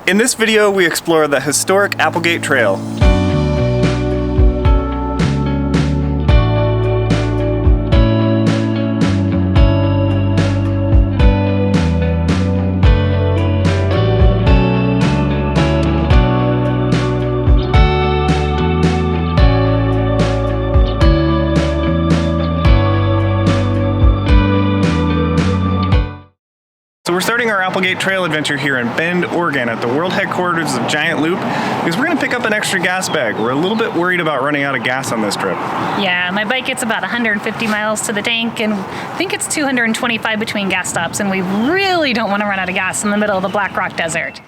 In this video, we explore the historic Applegate Trail. So we're starting our Applegate Trail adventure here in Bend, Oregon at the world headquarters of Giant Loop because we're going to pick up an extra gas bag. We're a little bit worried about running out of gas on this trip. Yeah, my bike gets about 150 miles to the tank and I think it's 225 between gas stops, and we really don't want to run out of gas in the middle of the Black Rock Desert.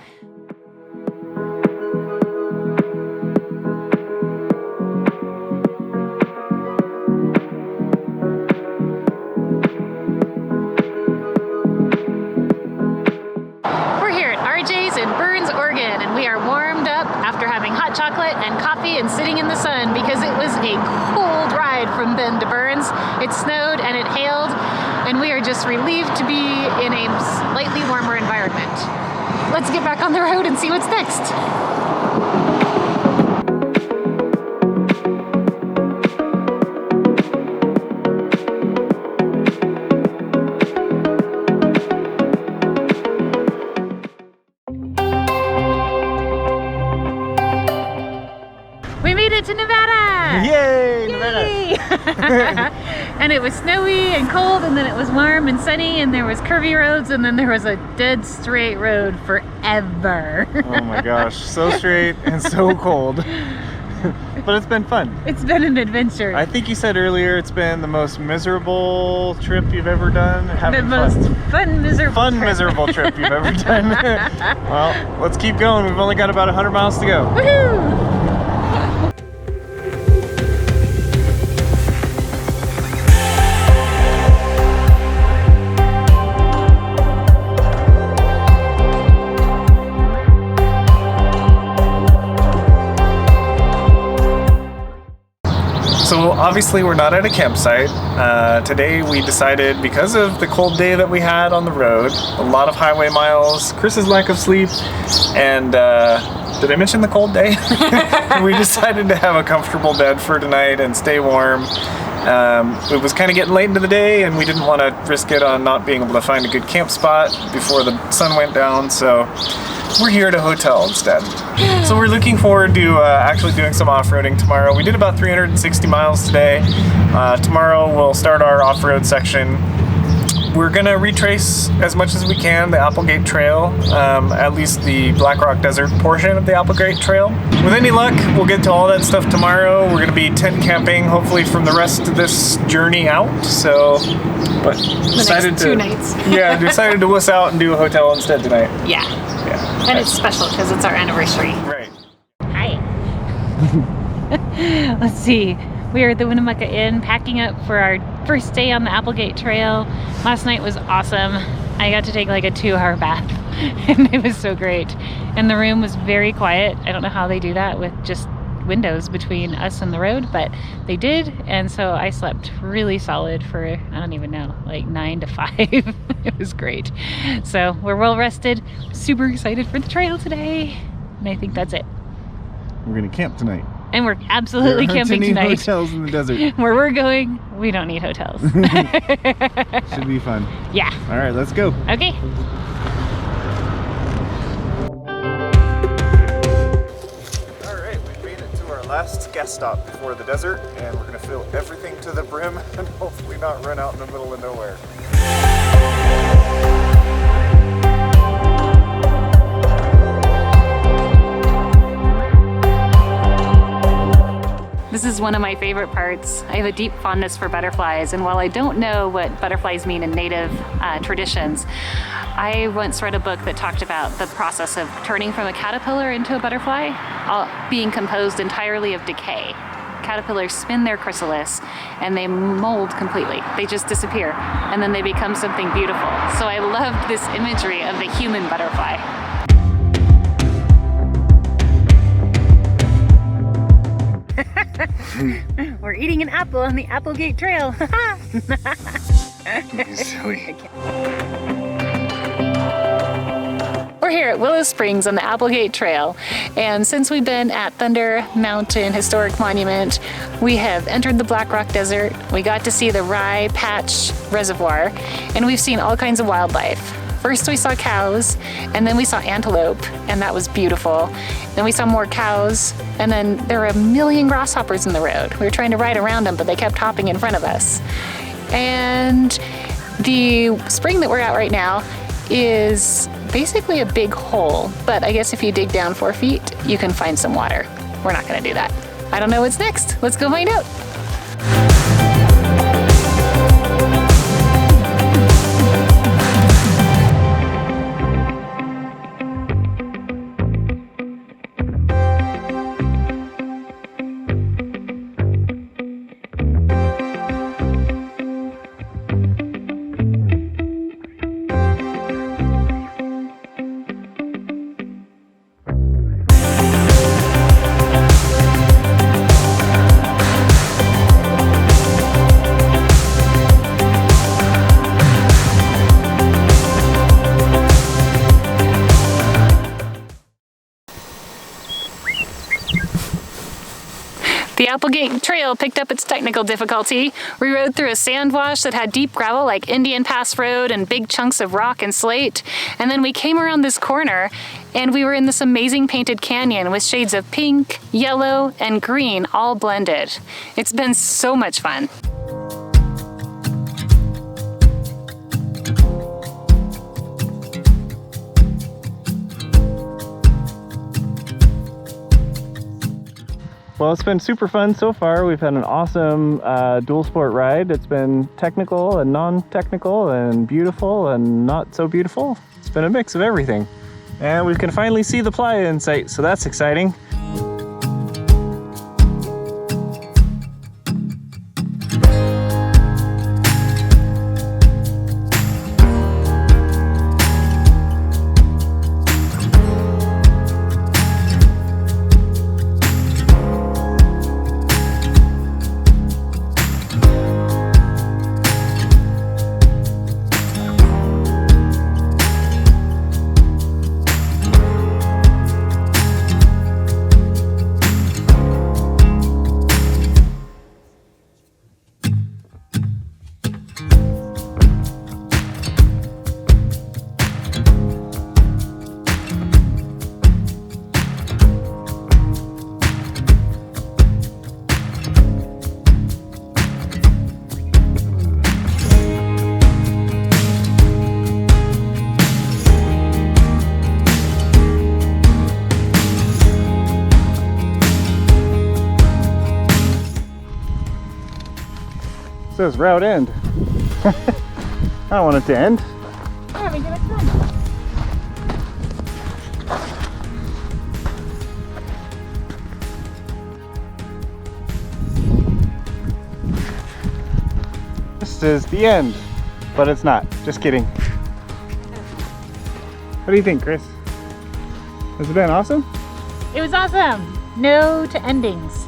Chocolate and coffee and sitting in the sun because it was a cold ride from Bend to Burns. It snowed and it hailed, and we are just relieved to be in a slightly warmer environment. Let's get back on the road and see what's next. To Nevada! Yay! Nevada! And it was snowy and cold, and then it was warm and sunny, and there was curvy roads, and then there was a dead straight road forever. Oh my gosh, so straight and so cold. But it's been fun. It's been an adventure. I think you said earlier it's been the most miserable trip you've ever done. Miserable trip you've ever done. Well, let's keep going. We've only got about 100 miles to go. Woohoo! So obviously we're not at a campsite. Today we decided, because of the cold day that we had on the road, a lot of highway miles, Chris's lack of sleep, and did I mention the cold day? We decided to have a comfortable bed for tonight and stay warm. It was kind of getting late into the day and we didn't want to risk it on not being able to find a good camp spot before the sun went down, so we're here at a hotel instead. So we're looking forward to actually doing some off-roading tomorrow. We did about 360 miles today. Tomorrow we'll start our off-road section. We're gonna retrace as much as we can the Applegate Trail, at least the Black Rock Desert portion of the Applegate Trail. With any luck, we'll get to all that stuff tomorrow. We're gonna be tent camping, hopefully, from the rest of this journey out. So, but decided two nights. Yeah, decided to wuss out and do a hotel instead tonight. Yeah. And it's special because it's our anniversary. Right. Hi. Let's see. We are at the Winnemucca Inn packing up for our first day on the Applegate Trail. Last night was awesome. I got to take like a 2-hour bath and it was so great. And the room was very quiet. I don't know how they do that with just windows between us and the road, but they did. And so I slept really solid for, I don't even know, like 9 to 5. It was great. So we're well rested, super excited for the trail today. And I think that's it. We're gonna camp tonight. And we're absolutely camping tonight. There aren't any hotels in the desert. Where we're going, we don't need hotels. Should be fun. Yeah. All right, let's go. Okay. All right, we've made it to our last gas stop before the desert, and we're gonna fill everything to the brim and hopefully not run out in the middle of nowhere. This is one of my favorite parts. I have a deep fondness for butterflies, and while I don't know what butterflies mean in native traditions, I once read a book that talked about the process of turning from a caterpillar into a butterfly, being composed entirely of decay. Caterpillars spin their chrysalis and they mold completely. They just disappear, and then they become something beautiful. So I loved this imagery of the human butterfly. We're eating an apple on the Applegate Trail. Silly. We're here at Willow Springs on the Applegate Trail, and since we've been at Thunder Mountain Historic Monument, we have entered the Black Rock Desert, we got to see the Rye Patch Reservoir, and we've seen all kinds of wildlife. First we saw cows, and then we saw antelope, and that was beautiful. Then we saw more cows, and then there were a million grasshoppers in the road. We were trying to ride around them, but they kept hopping in front of us. And the spring that we're at right now is basically a big hole, but I guess if you dig down 4 feet, you can find some water. We're not gonna do that. I don't know what's next. Let's go find out. The Applegate Trail picked up its technical difficulty. We rode through a sand wash that had deep gravel like Indian Pass Road and big chunks of rock and slate. And then we came around this corner and we were in this amazing painted canyon with shades of pink, yellow, and green all blended. It's been so much fun. Well, it's been super fun so far. We've had an awesome dual sport ride. It's been technical and non-technical and beautiful and not so beautiful. It's been a mix of everything. And we can finally see the Playa in sight, so that's exciting. It says route end. I don't want it to end. Yeah, we get it done. This is the end, but it's not. Just kidding. What do you think, Chris? Has it been awesome? It was awesome. No to endings.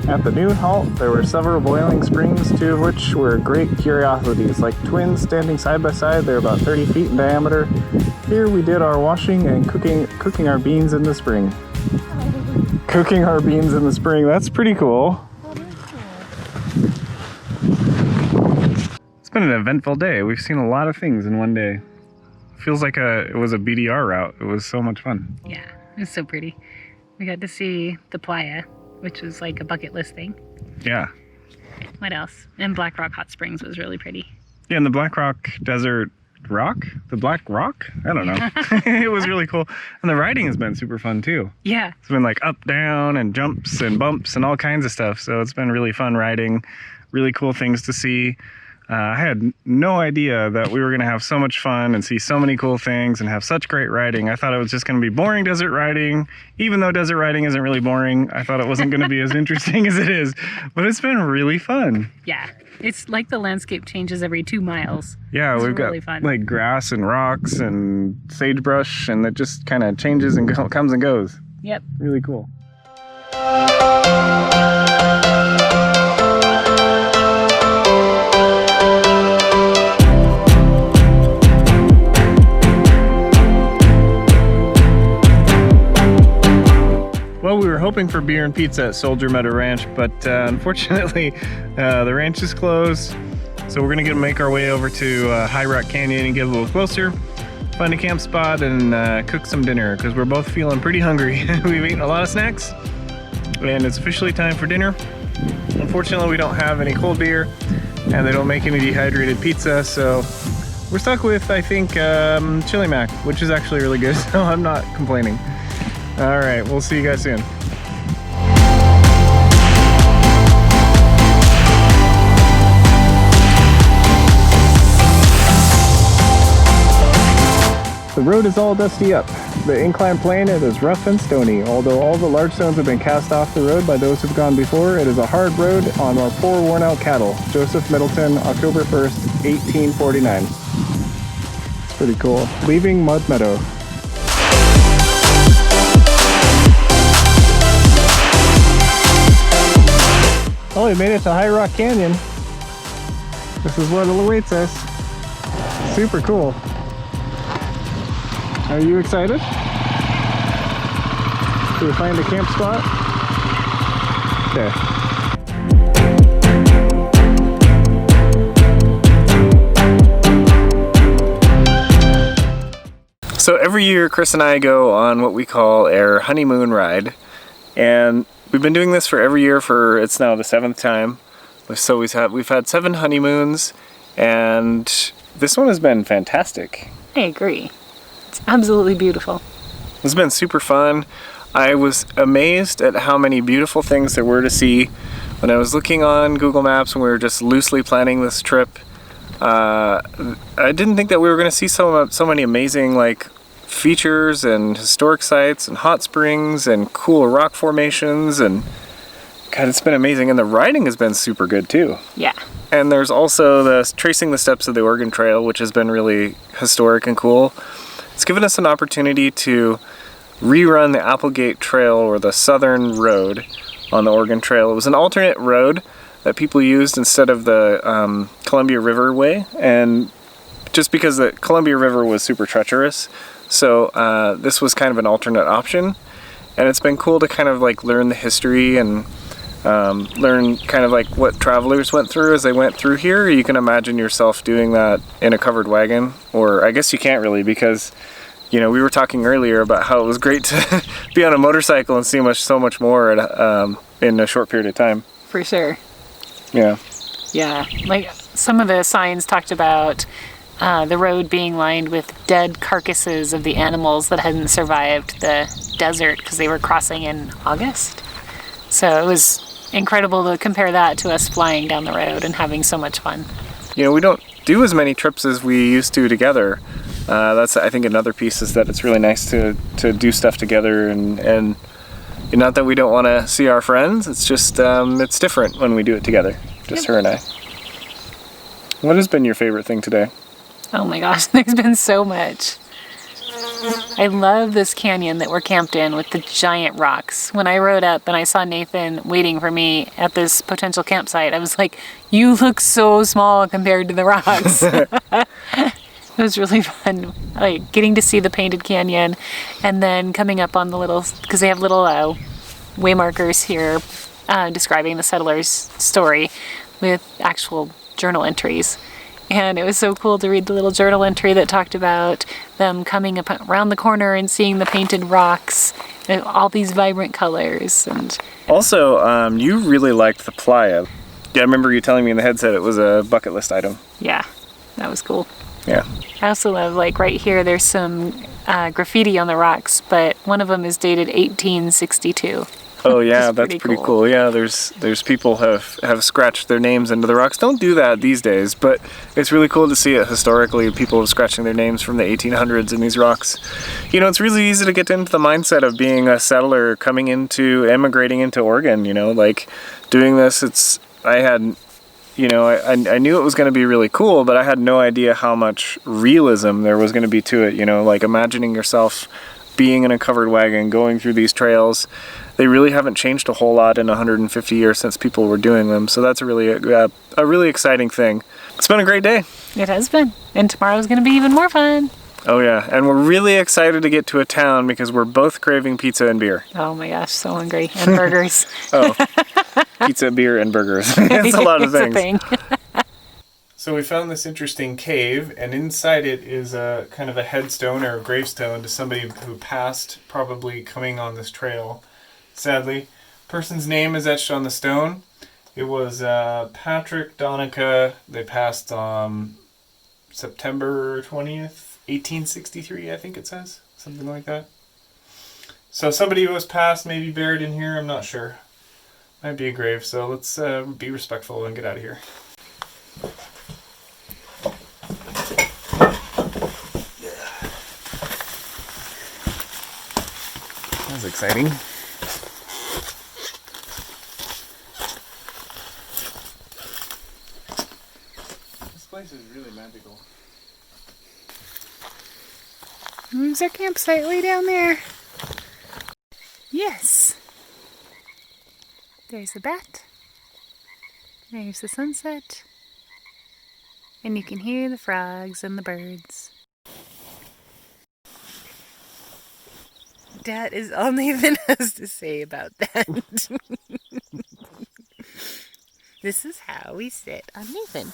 At the noon halt, there were several boiling springs, two of which were great curiosities, like twins standing side by side. They're about 30 feet in diameter. Here we did our washing and cooking our beans in the spring. Cooking our beans in the spring, that's pretty cool. It's been an eventful day. We've seen a lot of things in one day. Feels like it was a BDR route. It was so much fun. Yeah, it was so pretty. We got to see the Playa, which was like a bucket list thing. Yeah. What else? And Black Rock Hot Springs was really pretty. Yeah, and the Black Rock Desert Rock? The Black Rock? I don't know. It was really cool. And the riding has been super fun too. Yeah. It's been like up, down, and jumps and bumps and all kinds of stuff. So it's been really fun riding. Really cool things to see. I had no idea that we were going to have so much fun and see so many cool things and have such great riding. I thought it was just going to be boring desert riding. Even though desert riding isn't really boring, I thought it wasn't going to be as interesting as it is. But it's been really fun. Yeah, it's like the landscape changes every 2 miles. Yeah, we've got like grass and rocks and sagebrush, and it just kind of changes and comes and goes. Yep. Really cool. Well, we were hoping for beer and pizza at Soldier Meadow Ranch, but unfortunately the ranch is closed. So we're gonna make our way over to High Rock Canyon and get a little closer, find a camp spot and cook some dinner because we're both feeling pretty hungry. We've eaten a lot of snacks and it's officially time for dinner. Unfortunately, we don't have any cold beer and they don't make any dehydrated pizza, so we're stuck with, I think, chili mac, which is actually really good, so I'm not complaining. All right, we'll see you guys soon. The road is all dusty up. The incline plane, it is rough and stony. Although all the large stones have been cast off the road by those who've gone before, it is a hard road on our poor worn out cattle. Joseph Middleton, October 1st, 1849. It's pretty cool. Leaving Mud Meadow. Oh, we made it to High Rock Canyon. This is what awaits us. Super cool. Are you excited? Should we find a camp spot? Okay. So every year Chris and I go on what we call our honeymoon ride, and we've been doing this for every year for, it's now the 7th time. So we've had 7 honeymoons, and this one has been fantastic. I agree. It's absolutely beautiful. It's been super fun. I was amazed at how many beautiful things there were to see when I was looking on Google Maps and we were just loosely planning this trip. I didn't think that we were going to see so many amazing like features and historic sites and hot springs and cool rock formations, and God, it's been amazing. And the riding has been super good too. Yeah. And there's also tracing the steps of the Oregon Trail, which has been really historic and cool. It's given us an opportunity to rerun the Applegate Trail, or the Southern Road on the Oregon Trail. It was an alternate road that people used instead of the Columbia River way, and just because the Columbia River was super treacherous, so this was kind of an alternate option. And it's been cool to kind of like learn the history and learn kind of like what travelers went through as they went through here. You can imagine yourself doing that in a covered wagon, or I guess you can't really, because you know, we were talking earlier about how it was great to be on a motorcycle and see so much more in a short period of time. For sure. Yeah. Yeah, like some of the signs talked about the road being lined with dead carcasses of the animals that hadn't survived the desert because they were crossing in August. So it was incredible to compare that to us flying down the road and having so much fun. You know, we don't do as many trips as we used to together. That's, I think, another piece, is that it's really nice to do stuff together, and not that we don't want to see our friends, it's just it's different when we do it together, just her and I. What has been your favorite thing today? Oh my gosh, there's been so much. I love this canyon that we're camped in with the giant rocks. When I rode up and I saw Nathan waiting for me at this potential campsite, I was like, you look so small compared to the rocks. It was really fun, like getting to see the painted canyon, and then coming up on the little, because they have little way markers here describing the settlers' story with actual journal entries. And it was so cool to read the little journal entry that talked about them coming up around the corner and seeing the painted rocks and all these vibrant colors. And also, you really liked the Playa. Yeah, I remember you telling me in the headset it was a bucket list item. Yeah, that was cool. Yeah. I also love, like right here, there's some graffiti on the rocks, but one of them is dated 1862. Oh yeah, that's pretty cool. Yeah, there's people have scratched their names into the rocks. Don't do that these days, but it's really cool to see it historically. People have scratching their names from the 1800s in these rocks. You know, it's really easy to get into the mindset of being a settler emigrating into Oregon, you know, like doing this. You know, I knew it was going to be really cool, but I had no idea how much realism there was going to be to it, you know, like imagining yourself being in a covered wagon, going through these trails. They really haven't changed a whole lot in 150 years since people were doing them, so that's a really exciting thing. It's been a great day. It has been, and tomorrow's going to be even more fun. Oh yeah, and we're really excited to get to a town because we're both craving pizza and beer. Oh my gosh, so hungry. And burgers. Oh, pizza, beer, and burgers. It's a lot of things. So we found this interesting cave, and inside it is a kind of a headstone or a gravestone to somebody who passed, probably coming on this trail. Sadly, person's name is etched on the stone. It was Patrick Donica. They passed September 20th. 1863, I think it says. Something like that. So somebody who was passed, maybe buried in here, I'm not sure. Might be a grave, so let's be respectful and get out of here. That was exciting. This place is really magical. There's our campsite way down there. Yes. There's the bat. There's the sunset. And you can hear the frogs and the birds. That is all Nathan has to say about that. This is how we sit on Nathan.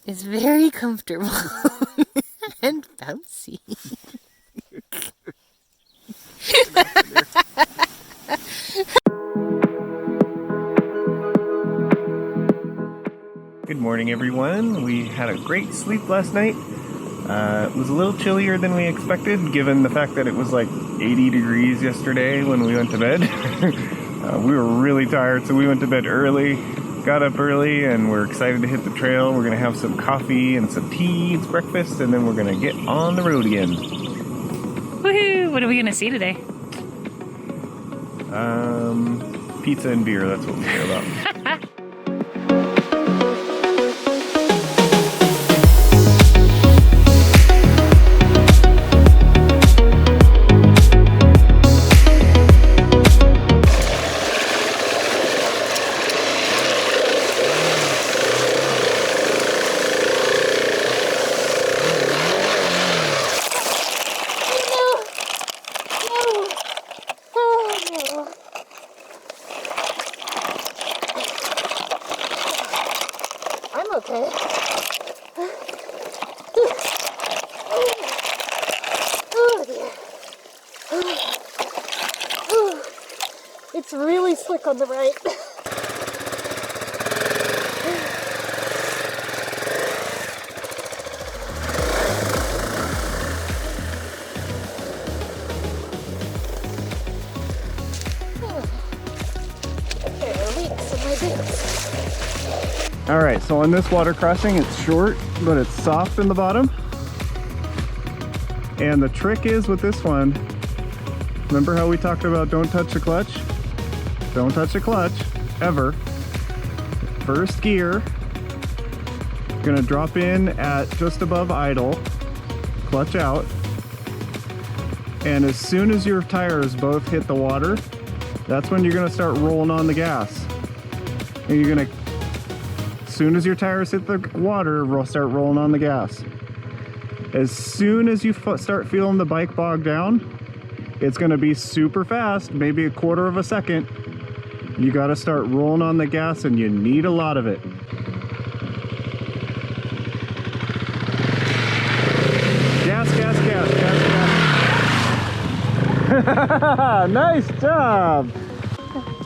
It's very comfortable and bouncy. Good morning, everyone. We had a great sleep last night. It was a little chillier than we expected, given the fact that it was like 80 degrees yesterday when we went to bed. We were really tired, so we went to bed early. Got up early and we're excited to hit the trail. We're gonna have some coffee and some tea. It's breakfast, and then we're gonna get on the road again. Woohoo! What are we gonna see today? Pizza and beer, that's what we care about. Okay. Oh dear. It's really slick on the right. All right, so on this water crossing, it's short, but it's soft in the bottom. And the trick is with this one, remember how we talked about don't touch the clutch? Don't touch the clutch, ever. First gear, gonna drop in at just above idle, clutch out. And as soon as your tires both hit the water, that's when you're gonna start rolling on the gas. And you're gonna, as soon as your tires hit the water, start rolling on the gas. As soon as you start feeling the bike bog down, it's gonna be super fast, maybe a quarter of a second. You gotta start rolling on the gas, and you need a lot of it. Gas, gas, gas, gas, gas. Nice job!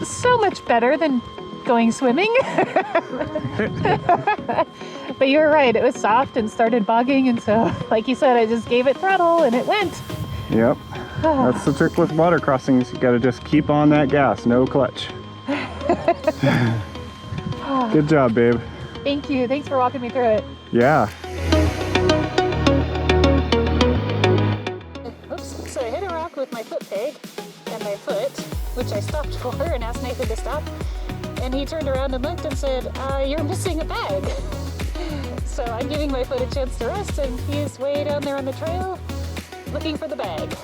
So much better than going swimming. But you were right, it was soft and started bogging, and so like you said, I just gave it throttle and it went. Yep. That's the trick with water crossings. You gotta just keep on that gas, no clutch. Good job, babe. Thank you. Thanks for walking me through it. Yeah. Oops. So I hit a rock with my foot peg and my foot, which I stopped for and asked Nathan to stop. And he turned around and looked and said, you're missing a bag. So I'm giving my foot a chance to rest, and he's way down there on the trail looking for the bag.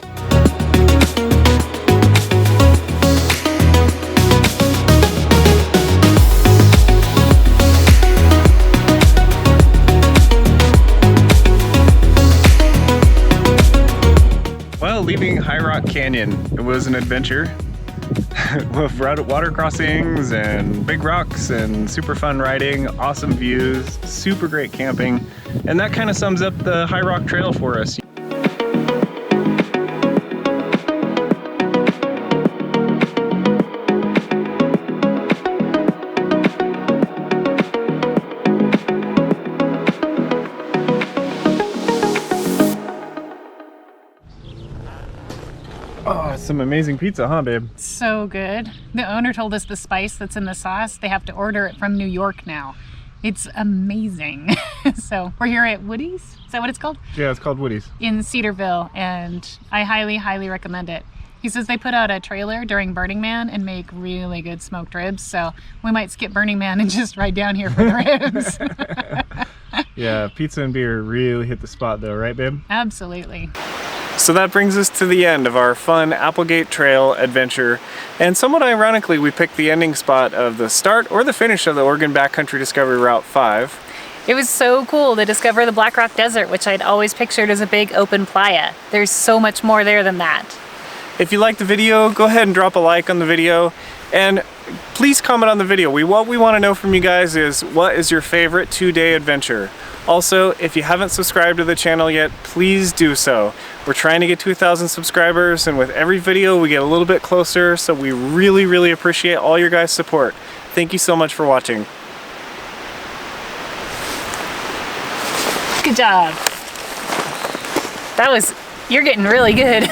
Well, leaving High Rock Canyon, it was an adventure with water crossings and big rocks and super fun riding, awesome views, super great camping, and that kind of sums up the High Rock Trail for us. Oh, some amazing pizza, huh, babe? So good. The owner told us the spice that's in the sauce, they have to order it from New York now. It's amazing. So we're here at Woody's. Is that what it's called? Yeah, it's called Woody's. In Cedarville, and I highly, highly recommend it. He says they put out a trailer during Burning Man and make really good smoked ribs, so we might skip Burning Man and just ride down here for the ribs. Yeah, pizza and beer really hit the spot though, right, babe? Absolutely. So that brings us to the end of our fun Applegate Trail adventure, and somewhat ironically we picked the ending spot of the start or the finish of the Oregon Backcountry Discovery Route 5. It was so cool to discover the Black Rock Desert, which I'd always pictured as a big open playa. There's so much more there than that. If you liked the video, go ahead and drop a like on the video, and please comment on the video. What we want to know from you guys is, what is your favorite 2-day adventure? Also, if you haven't subscribed to the channel yet, please do so. We're trying to get to 1,000 subscribers, and with every video we get a little bit closer, so we really, really appreciate all your guys' support. Thank you so much for watching. Good job. You're getting really good.